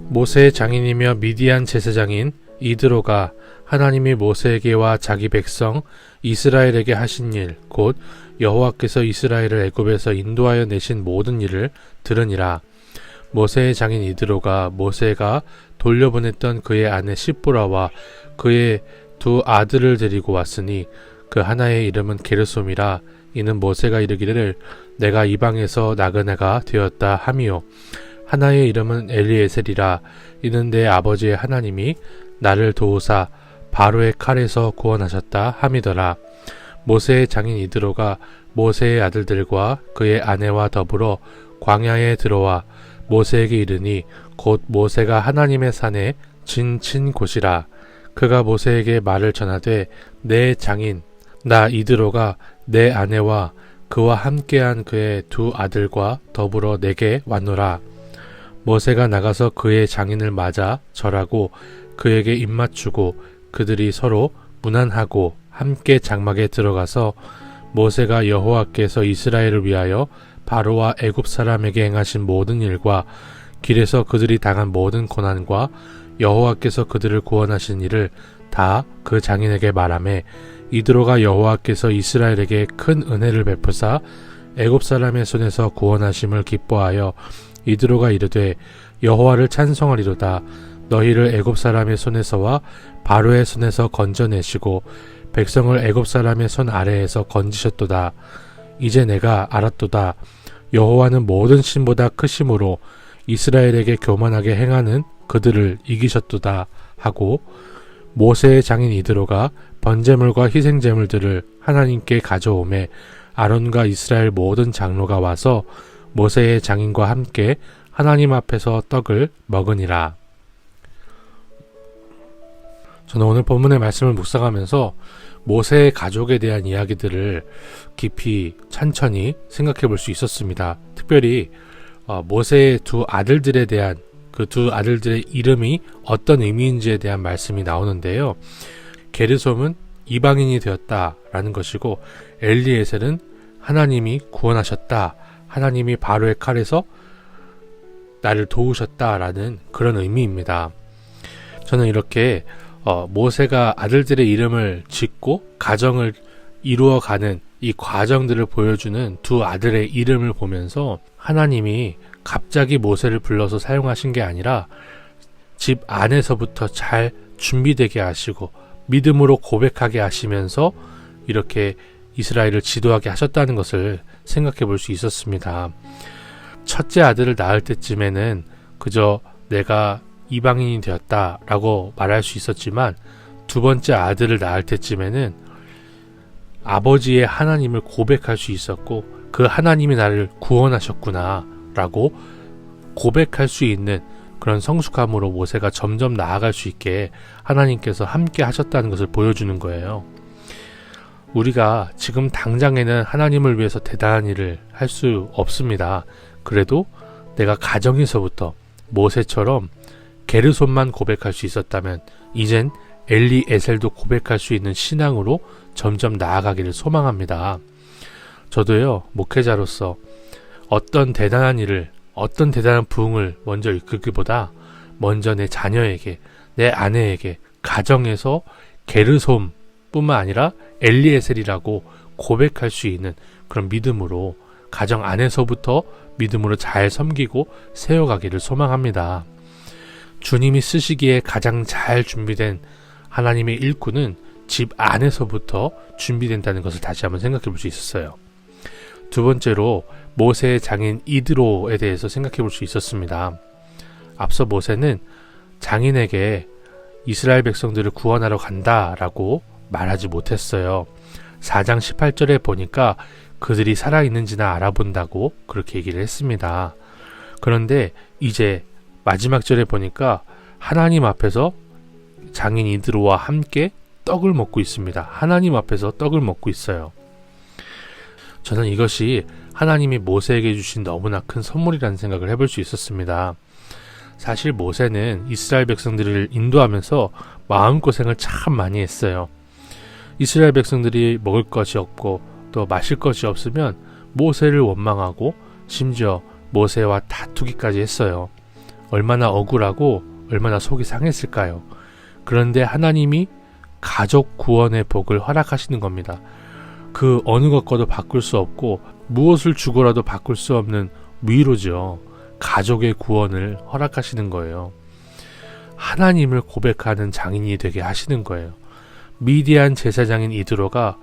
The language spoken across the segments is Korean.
모세의 장인이며 미디안 제사장인 이드로가 하나님이 모세에게와 자기 백성 이스라엘에게 하신 일, 곧 여호와께서 이스라엘을 애굽에서 인도하여 내신 모든 일을 들으니라. 모세의 장인 이드로가 모세가 돌려보냈던 그의 아내 시보라와 그의 두 아들을 데리고 왔으니 그 하나의 이름은 게르솜이라. 이는 모세가 이르기를 내가 이방에서 나그네가 되었다 하미요. 하나의 이름은 엘리에셀이라. 이는 내 아버지의 하나님이 나를 도우사 바로의 칼에서 구원하셨다 함이더라. 모세의 장인 이드로가 모세의 아들들과 그의 아내와 더불어 광야에 들어와 모세에게 이르니 곧 모세가 하나님의 산에 진친 곳이라. 그가 모세에게 말을 전하되 내 장인 나 이드로가 내 아내와 그와 함께한 그의 두 아들과 더불어 내게 왔노라. 모세가 나가서 그의 장인을 맞아 절하고 그에게 입맞추고 그들이 서로 문안하고 함께 장막에 들어가서 모세가 여호와께서 이스라엘을 위하여 바로와 애굽 사람에게 행하신 모든 일과 길에서 그들이 당한 모든 고난과 여호와께서 그들을 구원하신 일을 다 그 장인에게 말하매 이드로가 여호와께서 이스라엘에게 큰 은혜를 베푸사 애굽 사람의 손에서 구원하심을 기뻐하여 이드로가 이르되 여호와를 찬송하리로다. 너희를 애굽 사람의 손에서와 바로의 손에서 건져내시고 백성을 애굽 사람의 손 아래에서 건지셨도다. 이제 내가 알았도다. 여호와는 모든 신보다 크심으로 이스라엘에게 교만하게 행하는 그들을 이기셨도다 하고 모세의 장인 이드로가 번제물과 희생제물들을 하나님께 가져오매 아론과 이스라엘 모든 장로가 와서 모세의 장인과 함께 하나님 앞에서 떡을 먹으니라. 저는 오늘 본문의 말씀을 묵상하면서 모세의 가족에 대한 이야기들을 깊이 천천히 생각해 볼 수 있었습니다. 특별히 모세의 두 아들들에 대한 그 두 아들들의 이름이 어떤 의미인지에 대한 말씀이 나오는데요. 게르솜은 이방인이 되었다라는 것이고 엘리에셀은 하나님이 구원하셨다. 하나님이 바로의 칼에서 나를 도우셨다라는 그런 의미입니다. 저는 이렇게 모세가 아들들의 이름을 짓고 가정을 이루어가는 이 과정들을 보여주는 두 아들의 이름을 보면서 하나님이 갑자기 모세를 불러서 사용하신 게 아니라 집 안에서부터 잘 준비되게 하시고 믿음으로 고백하게 하시면서 이렇게 이스라엘을 지도하게 하셨다는 것을 생각해 볼 수 있었습니다. 첫째 아들을 낳을 때쯤에는 그저 내가 이방인이 되었다라고 말할 수 있었지만 두 번째 아들을 낳을 때쯤에는 아버지의 하나님을 고백할 수 있었고 그 하나님이 나를 구원하셨구나 라고 고백할 수 있는 그런 성숙함으로 모세가 점점 나아갈 수 있게 하나님께서 함께 하셨다는 것을 보여주는 거예요. 우리가 지금 당장에는 하나님을 위해서 대단한 일을 할 수 없습니다. 그래도 내가 가정에서부터 모세처럼 게르솜만 고백할 수 있었다면 이젠 엘리에셀도 고백할 수 있는 신앙으로 점점 나아가기를 소망합니다. 저도요, 목회자로서 어떤 대단한 일을, 어떤 대단한 부흥을 먼저 이끌기보다 먼저 내 자녀에게, 내 아내에게, 가정에서 게르솜 뿐만 아니라 엘리에셀이라고 고백할 수 있는 그런 믿음으로 가정 안에서부터 믿음으로 잘 섬기고 세워가기를 소망합니다. 주님이 쓰시기에 가장 잘 준비된 하나님의 일꾼은 집 안에서부터 준비된다는 것을 다시 한번 생각해 볼 수 있었어요. 두 번째로 모세의 장인 이드로에 대해서 생각해 볼 수 있었습니다. 앞서 모세는 장인에게 이스라엘 백성들을 구원하러 간다라고 말하지 못했어요. 4장 18절에 보니까 그들이 살아있는지나 알아본다고 그렇게 얘기를 했습니다. 그런데 이제 마지막 절에 보니까 하나님 앞에서 장인 이드로와 함께 떡을 먹고 있습니다. 하나님 앞에서 떡을 먹고 있어요. 저는 이것이 하나님이 모세에게 주신 너무나 큰 선물이라는 생각을 해볼 수 있었습니다. 사실 모세는 이스라엘 백성들을 인도하면서 마음고생을 참 많이 했어요. 이스라엘 백성들이 먹을 것이 없고 또 마실 것이 없으면 모세를 원망하고 심지어 모세와 다투기까지 했어요. 얼마나 억울하고 얼마나 속이 상했을까요? 그런데 하나님이 가족 구원의 복을 허락하시는 겁니다. 그 어느 것과도 바꿀 수 없고 무엇을 주고라도 바꿀 수 없는 위로죠. 가족의 구원을 허락하시는 거예요. 하나님을 고백하는 장인이 되게 하시는 거예요. 미디안 제사장인 이드로가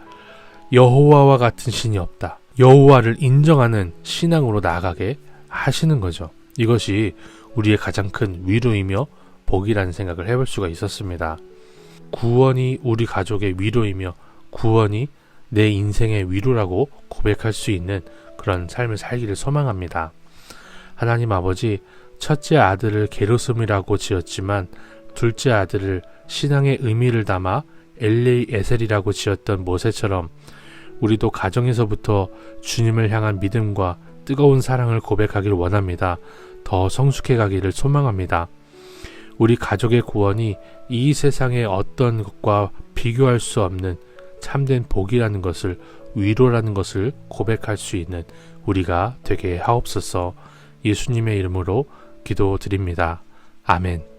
여호와와 같은 신이 없다. 여호와를 인정하는 신앙으로 나아가게 하시는 거죠. 이것이 우리의 가장 큰 위로이며 복이라는 생각을 해볼 수가 있었습니다. 구원이 우리 가족의 위로이며 구원이 내 인생의 위로라고 고백할 수 있는 그런 삶을 살기를 소망합니다. 하나님 아버지, 첫째 아들을 게르솜이라고 지었지만 둘째 아들을 신앙의 의미를 담아 엘리에셀이라고 지었던 모세처럼 우리도 가정에서부터 주님을 향한 믿음과 뜨거운 사랑을 고백하길 원합니다. 더 성숙해 가기를 소망합니다. 우리 가족의 구원이 이 세상의 어떤 것과 비교할 수 없는 참된 복이라는 것을, 위로라는 것을 고백할 수 있는 우리가 되게 하옵소서. 예수님의 이름으로 기도드립니다. 아멘.